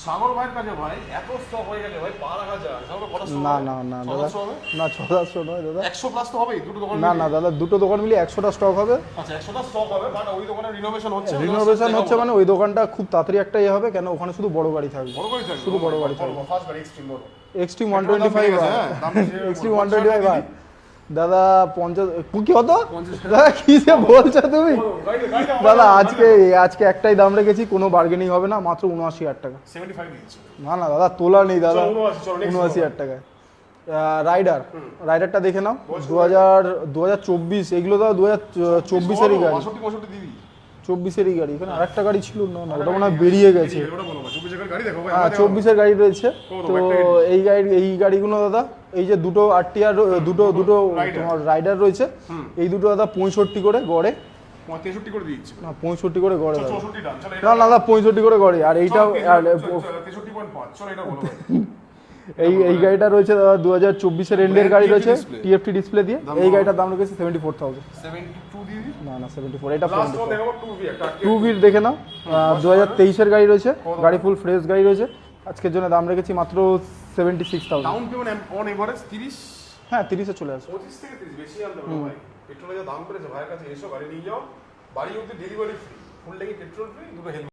সাগর ভাইয়ের কাছে ভাই এত স্টক হয়ে গেছে ভাই, পা রাখা যায় সাগর কত স্টক? না না না দাদা, না 600 নয় দাদা, 100 প্লাস তো হবেই দুটো দোকান না না দাদা, দুটো দোকান মিলিয়ে 100টা স্টক হবে। আচ্ছা 100টা স্টক হবে, বাট ওই দোকানে রিনোভেশন হচ্ছে। রিনোভেশন হচ্ছে মানে ওই দোকানটা খুব তাড়াতাড়ি একটা ইয়ে হবে, কেন ওখানে শুধু বড় গাড়ি থাকবে, বড় গাড়ি থাকবে, শুধু বড় গাড়ি থাকবে। ফার্স্ট গাড়ি এক্সট্রিম বড়, এক্সট্রিম 125 এক্সট্রিম 125 আর দাদা 50 কি হতো দাদা, কি যে বলছো তুমি দাদা? আজকে একটাই দাম রেখেছি, কোনো বার্গেনিং হবে না, মাত্র 79,000 টাকা। 75 দিচ্ছি। না না দাদা, তোলা নেই দাদা, 79,000 টাকায়। রাইডারটা দেখে নাও, 2024 এগুলো দাদা 2024-এরই গাড়ি, 62 দিবি 24-এরই গাড়ি। এখানে আরেকটা গাড়ি ছিল না, ওটা মনে হয় বেরিয়ে গেছে। ওটা বলো ভাই, 24 এর গাড়ি দেখো ভাই। হ্যাঁ 24-এর গাড়ি রয়েছে। তো এই গাড়িগুলো দাদা, এই যে দুটো আরটিআর, দুটো তোমার রাইডার রয়েছে, এই দুটো দাদা 65 করে গড়ে, 63 করে দিচ্ছি না 65 করে গড়ে দাদা। 64 ডান, চলো না না দাদা 65 করে গড়ে। আর এইটাও 63.5, চলো এটা বলো ভাই। এই গাড়িটা রয়েছে দাদা 2024-এর এন্ডের গাড়ি রয়েছে, টিএফটি ডিসপ্লে দিয়ে। এই গাড়িটার দাম রেখেছে 74,000। 72 দিবি। না না 74, এটা লাস্ট ওয়ান দেখাবো 2V একটা। 2ভির দেখে নাও, 2023-এর গাড়ি রয়েছে, গাড়ি ফুল ফ্রেশ গাড়ি রয়েছে। আজকের জন্য দাম রেখেছি মাত্র 76,000। ডাউন পেমেন্ট অন এভারেজ 30, হ্যাঁ 30-এ চলে আসবে। 25 থেকে 30 বেশি আনতে হবে ভাই। পেট্রোলের যা দাম করেছে ভাইয়ের কাছে এসো, গাড়ি নিয়ে যাও, বাড়ি অবধি ডেলিভারি ফ্রি, ফুল ট্যাঙ্কি পেট্রোল ফ্রি, দুটো হেলমেট